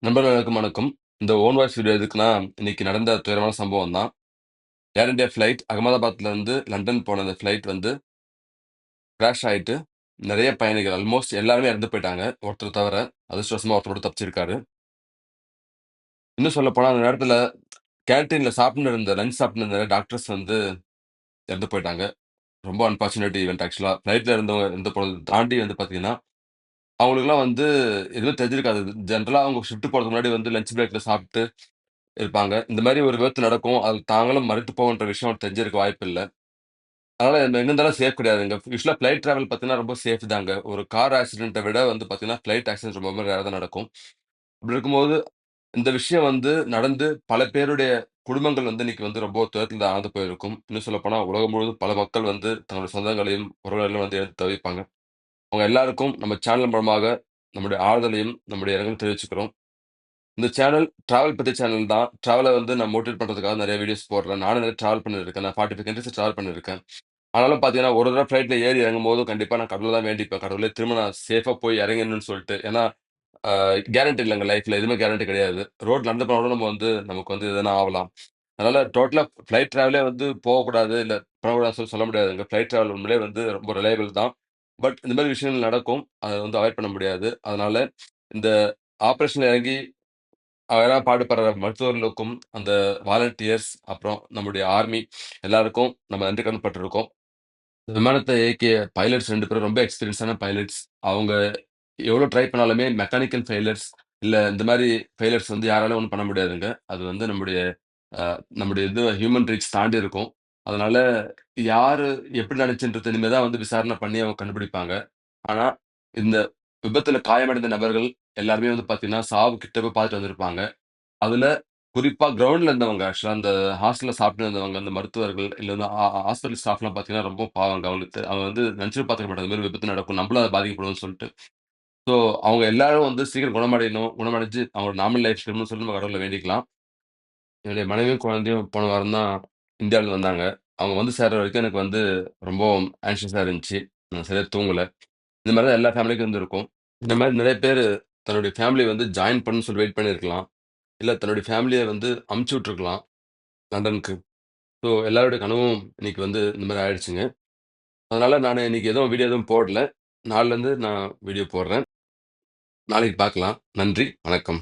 நண்பர்களுக்கு வணக்கம். இந்த ஓன் வாய்ஸ் வீடியோ எதுக்குன்னா, இன்னைக்கு நடந்த துயரமான சம்பவம் தான். ஏர் இந்தியா ஃப்ளைட் அகமதாபாத்லருந்து லண்டன் போன அந்த ஃப்ளைட் வந்து கிராஷ் ஆயிட்டு, நெறைய பயணிகள் ஆல்மோஸ்ட் எல்லாருமே இறந்து போயிட்டாங்க. ஒருத்தர் தவிர. அதிர்ஷ்டவசமா ஒருத்தர் மட்டும் தப்பிச்சிருக்காரு. இன்னும் சொல்லப்போனா, அந்த நேரத்தில கேன்டீன்ல சாப்பிட்டுன்னு இருந்த லஞ்ச் சாப்பிட்டுன்னு இருந்த டாக்டர்ஸ் வந்து இறந்து போயிட்டாங்க. ரொம்ப அன்பார்ச்சுனேட் ஈவென்ட் ஆக்சுவலா. ஃப்ளைட்ல இருந்தவங்க இறந்து போனத தாண்டி வந்து பார்த்தீங்கன்னா, அவங்களுக்கெல்லாம் வந்து எதுவுமே தெரிஞ்சிருக்காது. ஜெனரலா அவங்க ஷிஃப்ட் போறதுக்கு முன்னாடி வந்து லஞ்ச் பிரேக்ல சாப்ட்டு இருப்பாங்க. இந்த மாரி ஒரு விபத்து நடக்கும். அதில தாங்களும் மரித்து போவோன்ற விஷயம் அவருக்கு தெரிஞ்சிருக்க வாய்ப்பில்ல. அதனால எங்க இருந்தாலும் சேஃப் கிடையாதுங்க. யூசுவலா ஃப்ளைட் டிராவல் பார்த்தீங்கன்னா, ரொம்ப சேஃப் தாங்க. ஒரு கார் ஆக்சிடென்ட்ட விட வந்து பார்த்தீங்கன்னா, ஃப்ளைட் ஆக்சிடென்ட் ரொம்ப ரேரா தான் நடக்கும். அப்படி இருக்கும்போது, இந்த விஷயம் வந்து நடந்து பல பேருடைய குடும்பங்கள் வந்து இன்னைக்கு வந்து ரொம்ப துயரத்தில ஆழ்ந்து போயிருக்கும். இன்னும் சொல்லப்போனா, உலகம் முழுவதும் பல மக்கள் வந்து தங்களுடைய சொந்தங்களையும், உறவினர்களையும் வந்து இழந்து தவிப்பாங்க. அவங்க எல்லாருக்கும் நம்ம சேனல் மூலமாக நம்முடைய ஆறுதலையும், நம்முடைய இரங்கலையும் தெரிவிச்சுக்கிறோம். இந்த சேனல் டிராவல் பத்தி சேனல் தான். டிராவல வந்து நான் மோட்டிவேட் பண்றதுக்காக நெறைய வீடியோஸ் போடுறேன். நானும் நெறைய டிராவல் பண்ணியிருக்கேன். நான் 45 கண்ட்ரீஸ் டிராவல் பண்ணியிருக்கேன். ஆனாலும் பார்த்தீங்கன்னா, ஒரு தடவ ஃப்ளைட்ல ஏறி இறங்கும்போதும் கண்டிப்பா நான் கடவுள தான் வேண்டிப்பேன். கடவுளே திரும்ப நான் சேஃபா போய் இறங்கிடணும்னு சொல்ட்டு. ஏன்னா, அ கேரண்டி இல்லங்க லைஃப்ல. எதுவுமே கேரண்டி கிடையாது. ரோட்ல நடந்து போனா கூட நம்ம வந்து நமக்கு வந்து எதுனா ஆவலாம். அதனால டோட்டலா ஃப்ளைட் டிராவலே வந்து போகக்கூடாது, இல்ல பண்ணக்கூடாதுன்னு சொல்ல முடியாதுங்க. ஃப்ளைட் டிராவல் உண்மையிலேயே வந்து ரொம்ப ரிலையபிள் தான். பட் இந்த மாரி விஷயங்கள் நடக்கும். அத வந்து அவாய்ட் பண்ண முடியாது. அதனால இந்த ஆப்பரேஷன்ல இறங்கி அதெல்லாம் பாடுபடுற மருத்துவர்களுக்கும், அந்த வாலண்டியர்ஸ், அப்புறம் நம்முடைய ஆர்மி எல்லாருக்கும் நம்ம நன்றி கடன் பட்டிருக்கோம். இந்த விமானத்த இயக்கிய பைலட்ஸ் 2 பேரும் ரொம்ப எக்ஸ்பீரியன்ஸான பைலட்ஸ். அவங்க எவ்வளோ ட்ரை பண்ணாலுமே மெக்கானிக்கல் ஃபெயிலியர்ஸ், இல்ல இந்த மாரி ஃபெயிலியர்ஸ் வந்து யாராலும் ஒண்ணும் பண்ண முடியாதுங்க. அது வந்து அ நம்முடைய இது ஹியூமன் ரீச் தாண்டி இருக்கும். அதனால யாரு எப்படி நடந்துச்சுன்றது இனிமே தான் வந்து விசாரணை பண்ணி அவங்க கண்டுபிடிப்பாங்க. ஆனா, இந்த விபத்துல காயமடைந்த நபர்கள் எல்லாருமே வந்து பார்த்தீங்கன்னா, சாவு கிட்ட போய் பார்த்துட்டு வந்திருப்பாங்க. அதுல குறிப்பா கிரவுண்ட்ல இருந்தவங்க ஆக்சுவலா அந்த ஹாஸ்டல்ல சாப்பிட்டு இருந்தவங்க, அந்த மருத்துவர்கள், இல்ல வந்து ஹாஸ்பிட்டல் ஸ்டாஃப்லாம் பார்த்தீங்கன்னா, ரொம்ப பாவங்க. அவங்களுக்கு அவங்க வந்து நினைச்சு பார்த்துருக்க மாட்டாங்க. இந்த மாரி விபத்து நடக்கும். நம்மளும் அத பாதிக்கப்படுவோம்னு சொல்லிட்டு. ஸோ அவங்க எல்லாரும் வந்து சீக்கிரம் குணமடையணும். குணமடைஞ்சு அவங்களோட நார்மல் லைஃப் திரும்பணும்னு சொல்லி நம்ம கடவுள வேண்டிக்கலாம். என்னுடைய மனைவியும், குழந்தையும் போன வாரம் தான் இந்தியாவிலருந்து வந்தாங்க. அவங்க வந்து சேர்ற வரைக்கும் எனக்கு வந்து ரொம்ப ஆங்ஷியஸா இருந்துச்சு. நான் சரியா தூங்கல. இந்த மாரி தான் எல்லா ஃபேமிலிக்கும் இருந்திருக்கும். இந்த மாரி நெறைய பேரு தன்னுடைய ஃபேமிலிய வந்து ஜாயின் பண்ணணும்னு சொல்லி வெயிட் பண்ணியிருக்கலாம். இல்ல தன்னுடைய ஃபேமிலிய வந்து அனுப்பிச்சு விட்டுருக்கலாம் லண்டனுக்கு. ஸோ எல்லாருடைய கனவும் இன்னைக்கு வந்து இந்த மாரி ஆயிடுச்சுங்க. அதனால நானு இன்னைக்கு எதுவும் வீடியோ எதுவும் போடல. நாளைலருந்து நான் வீடியோ போடுறேன். நாளைக்கு பார்க்கலாம். நன்றி, வணக்கம்.